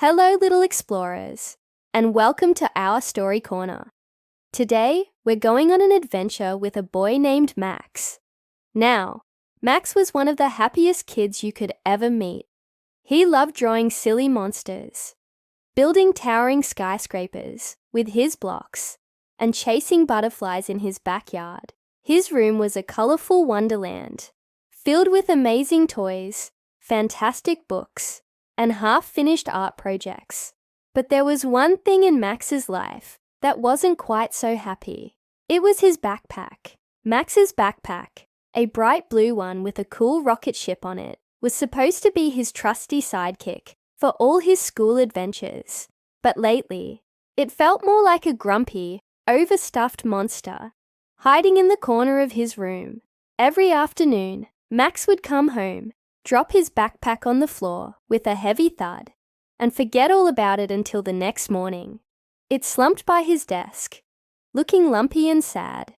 Hello, little explorers, and welcome to our story corner. Today, we're going on an adventure with a boy named Max. Now, Max was one of the happiest kids you could ever meet. He loved drawing silly monsters, building towering skyscrapers with his blocks, and chasing butterflies in his backyard. His room was a colorful wonderland, filled with amazing toys, fantastic books, and half-finished art projects. But there was one thing in Max's life that wasn't quite so happy. It was his backpack. Max's backpack, a bright blue one with a cool rocket ship on it, was supposed to be his trusty sidekick for all his school adventures. But lately, it felt more like a grumpy, overstuffed monster, hiding in the corner of his room. Every afternoon, Max would come home, drop his backpack on the floor with a heavy thud, and forget all about it until the next morning. It slumped by his desk, looking lumpy and sad,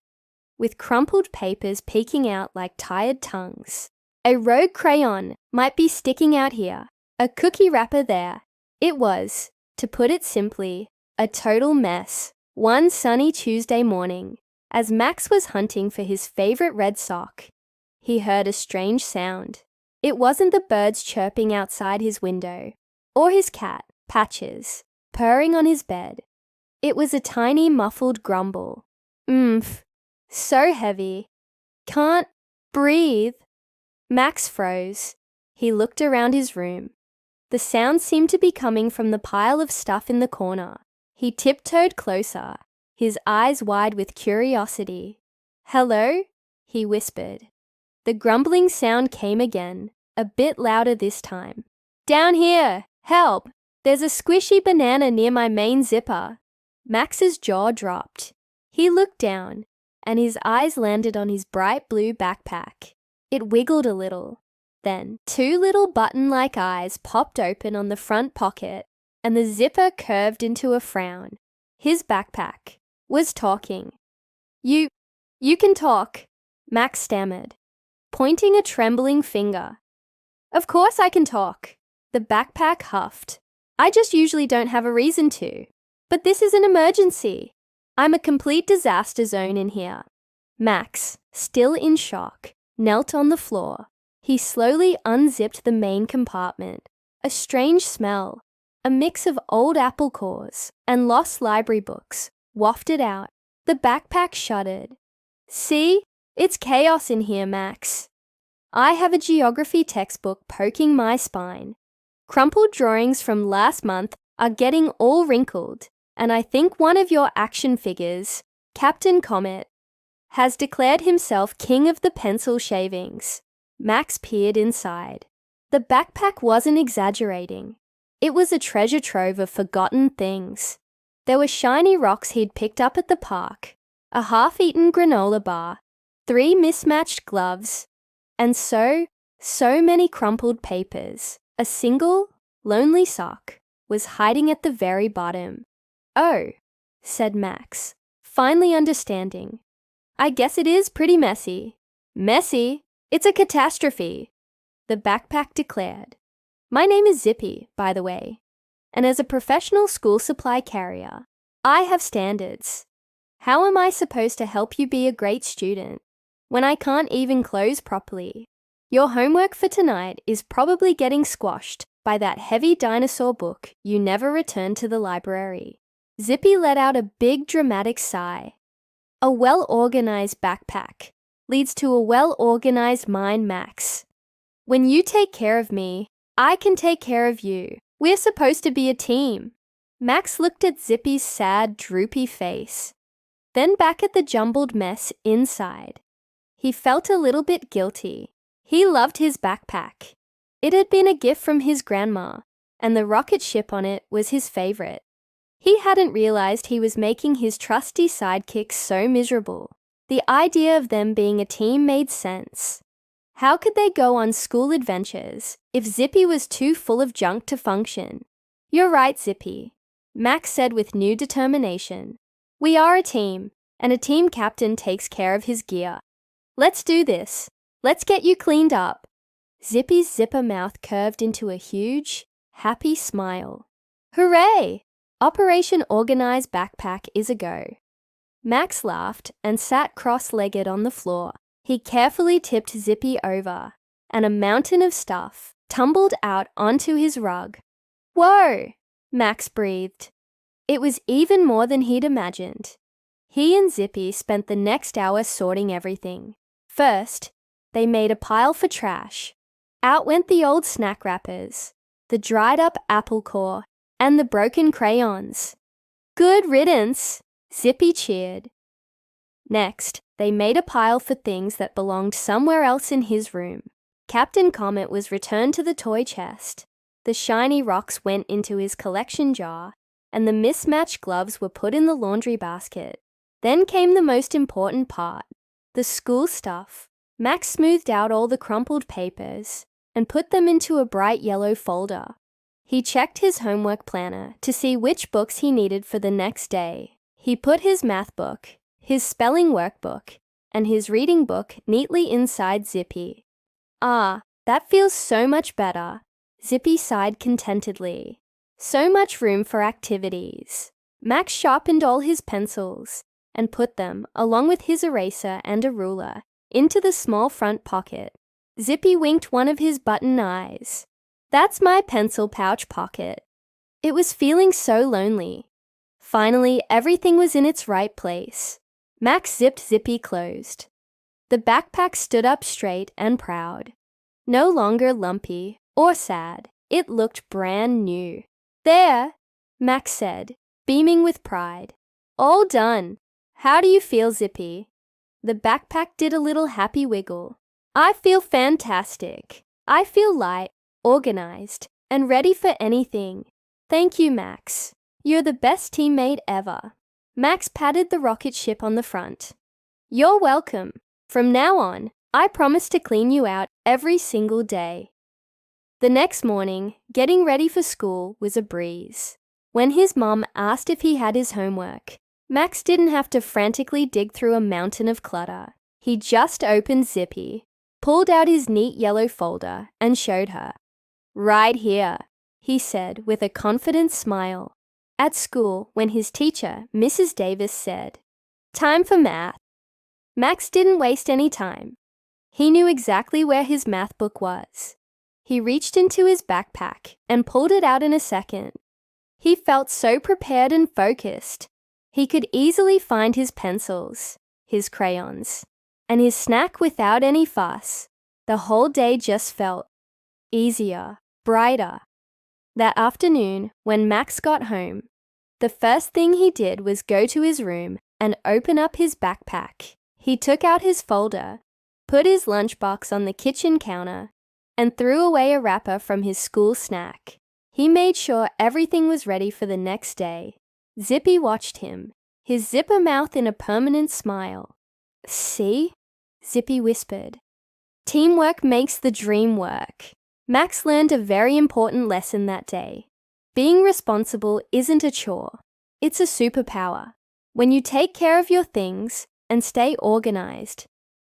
with crumpled papers peeking out like tired tongues. A rogue crayon might be sticking out here, a cookie wrapper there. It was, to put it simply, a total mess. One sunny Tuesday morning, as Max was hunting for his favorite red sock, he heard a strange sound. It wasn't the birds chirping outside his window, or his cat, Patches, purring on his bed. It was a tiny muffled grumble. Oomph, so heavy. Can't breathe. Max froze. He looked around his room. The sound seemed to be coming from the pile of stuff in the corner. He tiptoed closer, his eyes wide with curiosity. "Hello?" he whispered. The grumbling sound came again, a bit louder this time. "Down here! Help! There's a squishy banana near my main zipper." Max's jaw dropped. He looked down, and his eyes landed on his bright blue backpack. It wiggled a little. Then, two little button-like eyes popped open on the front pocket, and the zipper curved into a frown. His backpack was talking. You can talk," Max stammered, pointing a trembling finger. "Of course I can talk," the backpack huffed. "I just usually don't have a reason to. But this is an emergency. I'm a complete disaster zone in here." Max, still in shock, knelt on the floor. He slowly unzipped the main compartment. A strange smell, a mix of old apple cores and lost library books, wafted out. The backpack shuddered. "See? It's chaos in here, Max. I have a geography textbook poking my spine. Crumpled drawings from last month are getting all wrinkled, and I think one of your action figures, Captain Comet, has declared himself king of the pencil shavings." Max peered inside. The backpack wasn't exaggerating. It was a treasure trove of forgotten things. There were shiny rocks he'd picked up at the park, a half-eaten granola bar, 3 mismatched gloves, and so many crumpled papers. A single, lonely sock was hiding at the very bottom. "Oh," said Max, finally understanding. "I guess it is pretty messy." "Messy? It's a catastrophe," the backpack declared. "My name is Zippy, by the way, and as a professional school supply carrier, I have standards. How am I supposed to help you be a great student when I can't even close properly? Your homework for tonight is probably getting squashed by that heavy dinosaur book you never returned to the library." Zippy let out a big dramatic sigh. A well-organized backpack leads to a well-organized mind, Max. When you take care of me, I can take care of you. We're supposed to be a team. Max looked at Zippy's sad, droopy face, then back at the jumbled mess inside. He felt a little bit guilty. He loved his backpack. It had been a gift from his grandma, and the rocket ship on it was his favorite. He hadn't realized he was making his trusty sidekicks so miserable. The idea of them being a team made sense. How could they go on school adventures if Zippy was too full of junk to function? "You're right, Zippy," Max said with new determination. "We are a team, and a team captain takes care of his gear. Let's do this. Let's get you cleaned up." Zippy's zipper mouth curved into a huge, happy smile. Hooray! Operation Organize Backpack is a go. Max laughed and sat cross-legged on the floor. He carefully tipped Zippy over, and a mountain of stuff tumbled out onto his rug. Whoa! Max breathed. It was even more than he'd imagined. He and Zippy spent the next hour sorting everything. First, they made a pile for trash. Out went the old snack wrappers, the dried-up apple core, and the broken crayons. Good riddance, Zippy cheered. Next, they made a pile for things that belonged somewhere else in his room. Captain Comet was returned to the toy chest. The shiny rocks went into his collection jar, and the mismatched gloves were put in the laundry basket. Then came the most important part, the school stuff. Max smoothed out all the crumpled papers and put them into a bright yellow folder. He checked his homework planner to see which books he needed for the next day. He put his math book, his spelling workbook, and his reading book neatly inside Zippy. Ah, that feels so much better, Zippy sighed contentedly. So much room for activities. Max sharpened all his pencils and put them, along with his eraser and a ruler, into the small front pocket. Zippy winked one of his button eyes. That's my pencil pouch pocket. It was feeling so lonely. Finally, everything was in its right place. Max zipped Zippy closed. The backpack stood up straight and proud. No longer lumpy or sad. It looked brand new. There, Max said, beaming with pride. All done. How do you feel, Zippy? The backpack did a little happy wiggle. I feel fantastic. I feel light, organized, and ready for anything. Thank you, Max. You're the best teammate ever. Max patted the rocket ship on the front. You're welcome. From now on, I promise to clean you out every single day. The next morning, getting ready for school was a breeze. When his mom asked if he had his homework, Max didn't have to frantically dig through a mountain of clutter. He just opened Zippy, pulled out his neat yellow folder, and showed her. Right here, he said with a confident smile. At school, when his teacher, Mrs. Davis, said, "Time for math," Max didn't waste any time. He knew exactly where his math book was. He reached into his backpack and pulled it out in a second. He felt so prepared and focused. He could easily find his pencils, his crayons, and his snack without any fuss. The whole day just felt easier, brighter. That afternoon, when Max got home, the first thing he did was go to his room and open up his backpack. He took out his folder, put his lunchbox on the kitchen counter, and threw away a wrapper from his school snack. He made sure everything was ready for the next day. Zippy watched him, his zipper mouth in a permanent smile. See? Zippy whispered. Teamwork makes the dream work. Max learned a very important lesson that day. Being responsible isn't a chore. It's a superpower. When you take care of your things and stay organized,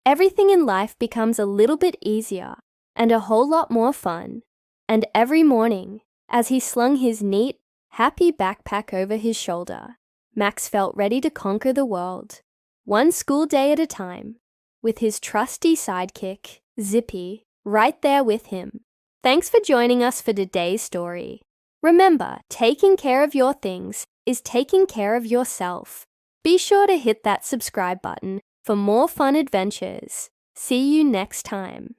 everything in life becomes a little bit easier and a whole lot more fun. And every morning, as he slung his neat, happy backpack over his shoulder, Max felt ready to conquer the world, one school day at a time, with his trusty sidekick, Zippy, right there with him. Thanks for joining us for today's story. Remember, taking care of your things is taking care of yourself. Be sure to hit that subscribe button for more fun adventures. See you next time.